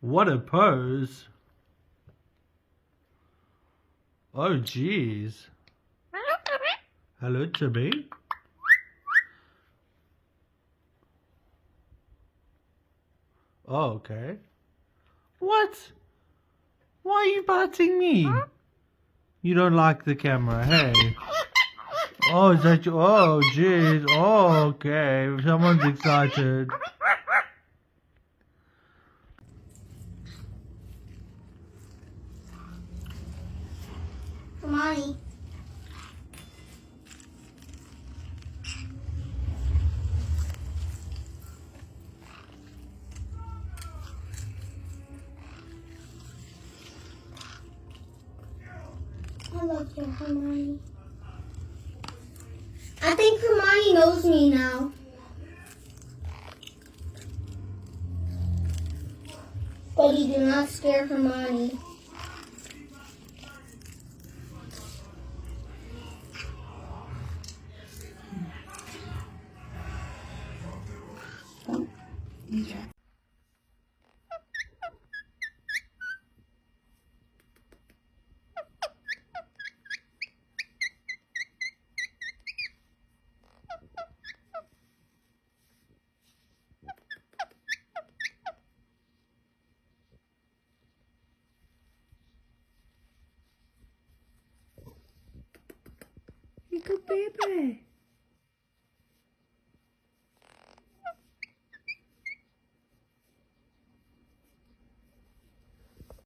What a pose. Oh, jeez. Hello, Chubby. Oh, okay. What? Why are you biting me? You don't like the camera, hey? Oh, is that you? Oh, jeez. Oh, okay. Someone's excited. Hermione. I love you, Hermione. I think Hermione knows me now. But you do not scare Hermione. You good baby.